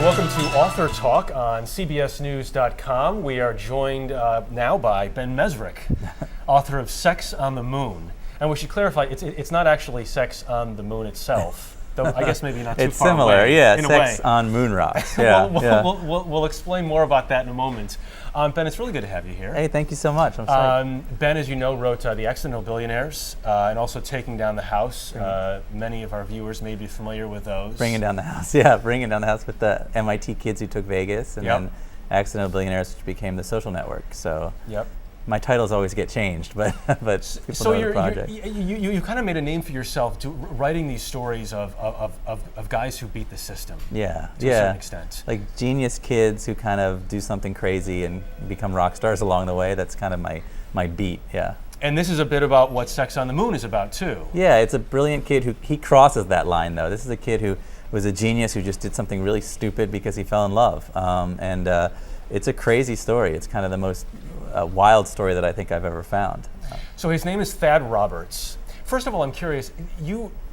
welcome to Author Talk on CBSNews.com. We are joined now by Ben Mezrich, author of Sex on the Moon. And we should clarify, it's not actually sex on the moon itself, though I guess maybe not too it's far similar, away. yeah, in sex a way. on moon rocks. Yeah, We'll explain more about that in a moment. Ben, it's really good to have you here. Hey, thank you so much. I'm sorry. Ben, as you know, wrote The Accidental Billionaires and also Taking Down the House. Many of our viewers may be familiar with those. Bringing Down the House, yeah, Bringing Down the House with the MIT kids who took Vegas, and then Accidental Billionaires, which became The Social Network. So. Yep. My titles always get changed, but people know the project. You kind of made a name for yourself writing these stories of guys who beat the system. Yeah, to a certain extent. Like genius kids who kind of do something crazy and become rock stars along the way. That's kind of my beat. Yeah. And this is a bit about what Sex on the Moon is about too. Yeah, it's a brilliant kid he crosses that line though. This is a kid who was a genius who just did something really stupid because he fell in love, and it's a crazy story. It's kind of the most wild story that I think I've ever found. So his name is Thad Roberts. First of all, I'm curious,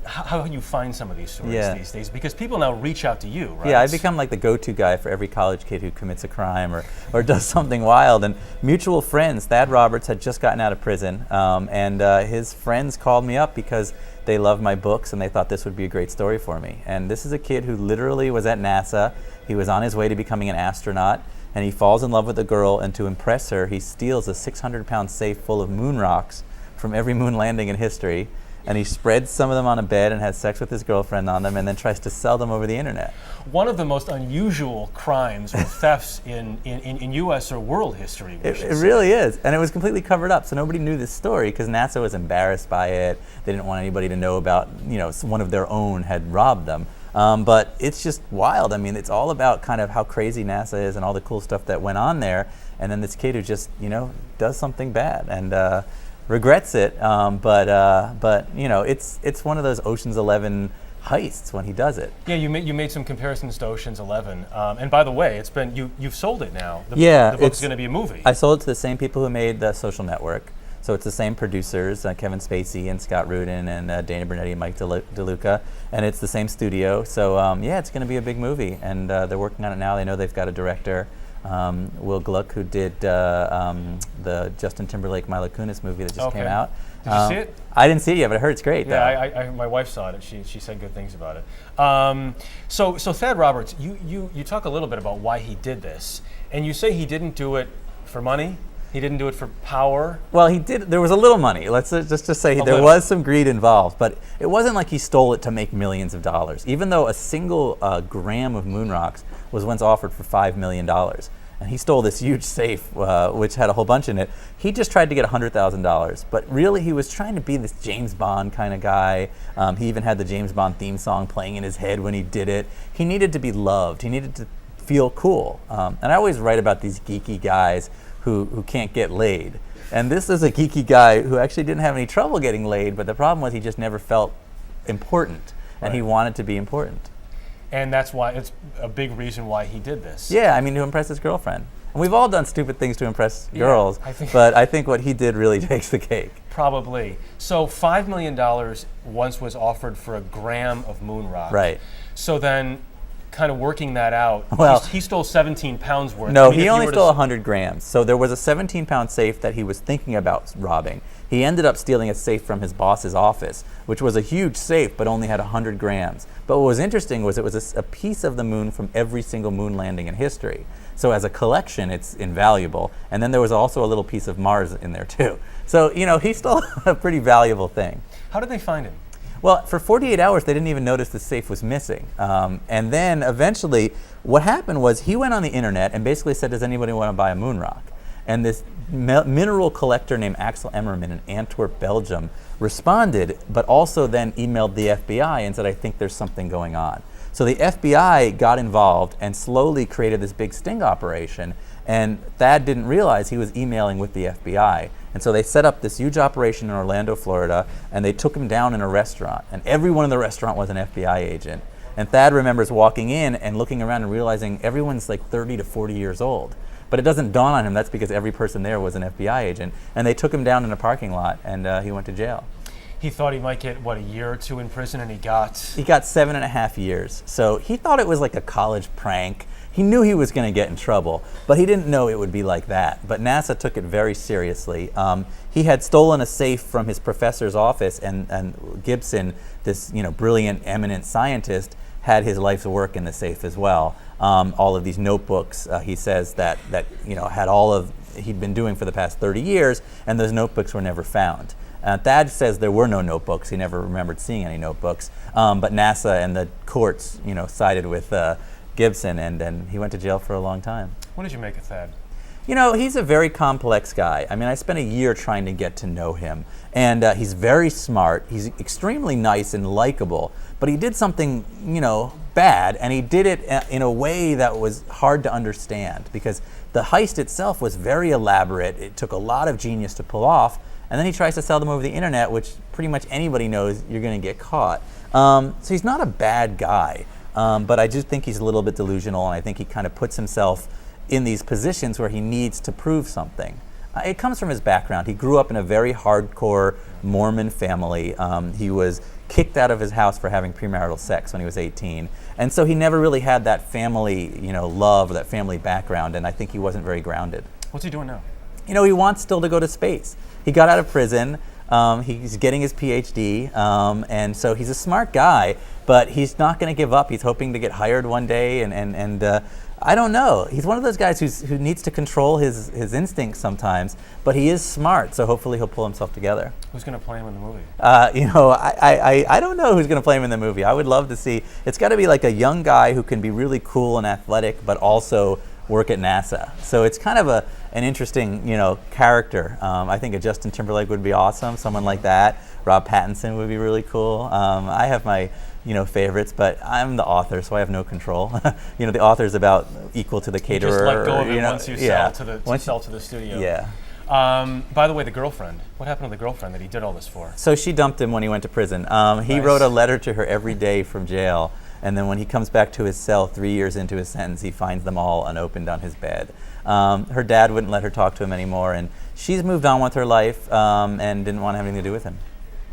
how you find some of these stories these days, because people now reach out to you, right? Yeah, I've become like the go-to guy for every college kid who commits a crime or does something wild. And mutual friends, Thad Roberts had just gotten out of prison, and his friends called me up because they loved my books and they thought this would be a great story for me. And this is a kid who literally was at NASA. He was on his way to becoming an astronaut, and he falls in love with a girl, and to impress her, he steals a 600-pound safe full of moon rocks from every moon landing in history, and he spreads some of them on a bed and has sex with his girlfriend on them and then tries to sell them over the internet. One of the most unusual crimes or thefts in U.S. or world history. It really is, and it was completely covered up, so nobody knew this story because NASA was embarrassed by it. They didn't want anybody to know about, one of their own had robbed them. But it's just wild. I mean, it's all about kind of how crazy NASA is and all the cool stuff that went on there. And then this kid who just, does something bad and regrets it. But it's one of those Ocean's 11 heists when he does it. Yeah, you made some comparisons to Ocean's 11. And by the way, you've sold it now. The book's going to be a movie. I sold it to the same people who made The Social Network. So it's the same producers, Kevin Spacey and Scott Rudin and Dana Bernetti and Mike DeLuca, and it's the same studio. So it's going to be a big movie, and they're working on it now. They know they've got a director, Will Gluck, who did the Justin Timberlake Mila Kunis movie that just came out. Did you see it? I didn't see it yet, but I heard it's great. Yeah, my wife saw it. She said good things about it. So Thad Roberts, you talk a little bit about why he did this, and you say he didn't do it for money. He didn't do it for power? Well, he did. There was a little money. Let's just say there was some greed involved, but it wasn't like he stole it to make millions of dollars, even though a single gram of moon rocks was once offered for $5 million. And he stole this huge safe, which had a whole bunch in it. He just tried to get $100,000, but really he was trying to be this James Bond kind of guy. He even had the James Bond theme song playing in his head when he did it. He needed to be loved. He needed to feel cool. And I always write about these geeky guys who can't get laid. And this is a geeky guy who actually didn't have any trouble getting laid, but the problem was he just never felt important, and he wanted to be important. And that's why it's a big reason why he did this. Yeah, I mean, to impress his girlfriend. And we've all done stupid things to impress girls, but I think what he did really takes the cake. Probably. So $5 million once was offered for a gram of moon rock. Right. So then, kind of working that out, he stole 17 pounds worth. No, he only stole 100 grams. So there was a 17-pound safe that he was thinking about robbing. He ended up stealing a safe from his boss's office, which was a huge safe, but only had 100 grams. But what was interesting was it was a piece of the moon from every single moon landing in history. So as a collection, it's invaluable. And then there was also a little piece of Mars in there too. So, he stole a pretty valuable thing. How did they find him? Well, for 48 hours, they didn't even notice the safe was missing. And then eventually, what happened was he went on the internet and basically said, does anybody want to buy a moon rock? And this mineral collector named Axel Emmerman in Antwerp, Belgium, responded, but also then emailed the FBI and said, I think there's something going on. So the FBI got involved and slowly created this big sting operation. And Thad didn't realize he was emailing with the FBI. And so they set up this huge operation in Orlando, Florida, and they took him down in a restaurant. And everyone in the restaurant was an FBI agent. And Thad remembers walking in and looking around and realizing everyone's like 30 to 40 years old. But it doesn't dawn on him that's because every person there was an FBI agent. And they took him down in a parking lot, and he went to jail. He thought he might get, what, a year or two in prison, and he got 7.5 years. So he thought it was like a college prank. He knew he was going to get in trouble, but he didn't know it would be like that. But NASA took it very seriously. He had stolen a safe from his professor's office, and Gibson, this brilliant, eminent scientist, had his life's work in the safe as well. All of these notebooks, he says that had all of he'd been doing for the past 30 years, and those notebooks were never found. Thad says there were no notebooks. He never remembered seeing any notebooks. But NASA and the courts, sided with Gibson, and he went to jail for a long time. What did you make of Thad? He's a very complex guy. I mean, I spent a year trying to get to know him. And he's very smart. He's extremely nice and likable. But he did something, bad, and he did it in a way that was hard to understand, because the heist itself was very elaborate. It took a lot of genius to pull off. And then he tries to sell them over the internet, which pretty much anybody knows you're going to get caught. So he's not a bad guy. But I do think he's a little bit delusional, and I think he kind of puts himself in these positions where he needs to prove something. It comes from his background. He grew up in a very hardcore Mormon family. He was kicked out of his house for having premarital sex when he was 18. And so he never really had that family, love, or that family background, and I think he wasn't very grounded. What's he doing now? He wants still to go to space. He got out of prison. He's getting his PhD, and so he's a smart guy, but he's not going to give up. He's hoping to get hired one day, and I don't know. He's one of those guys who needs to control his instincts sometimes, but he is smart, so hopefully he'll pull himself together. Who's going to play him in the movie? I don't know who's going to play him in the movie. I would love to see. It's got to be like a young guy who can be really cool and athletic, but also work at NASA. So it's kind of an interesting, character. I think a Justin Timberlake would be awesome, someone like that. Rob Pattinson would be really cool. I have my, favorites, but I'm the author, so I have no control. The author's about equal to the caterer. You just let go of it once you yeah. sell to the studio. Yeah. By the way, the girlfriend. What happened to the girlfriend that he did all this for? So she dumped him when he went to prison. He Nice. wrote a letter to her every day from jail. And then when he comes back to his cell 3 years into his sentence, he finds them all unopened on his bed. Her dad wouldn't let her talk to him anymore, and she's moved on with her life and didn't want to have anything to do with him.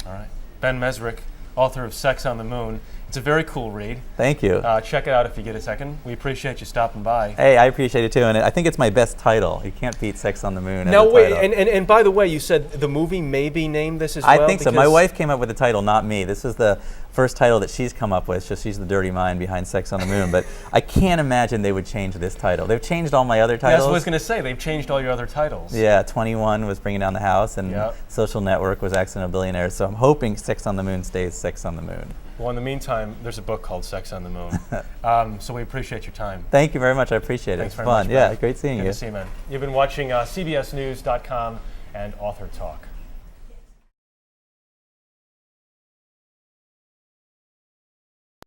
All right. Ben Mezrich, author of Sex on the Moon. It's a very cool read. Thank you. Check it out if you get a second. We appreciate you stopping by. Hey, I appreciate it too, and I think it's my best title. You can't beat Sex on the Moon. No, as a wait, title. and by the way, you said the movie may be named this as well? I think so. My wife came up with the title, not me. This is the first title that she's come up with, so she's the dirty mind behind Sex on the Moon. But I can't imagine they would change this title. They've changed all my other titles. That's what I was going to say. They've changed all your other titles. Yeah, 21 was Bringing Down the House, and Yep. Social Network was Accidental Billionaires. So I'm hoping Sex on the Moon stays Sex on the Moon. Well, in the meantime, there's a book called Sex on the Moon. So we appreciate your time. Thank you very much. I appreciate it. Thanks It's very fun. much, Yeah, Ben. great seeing Good you. to see you, man. You've been watching CBSNews.com and Author Talk.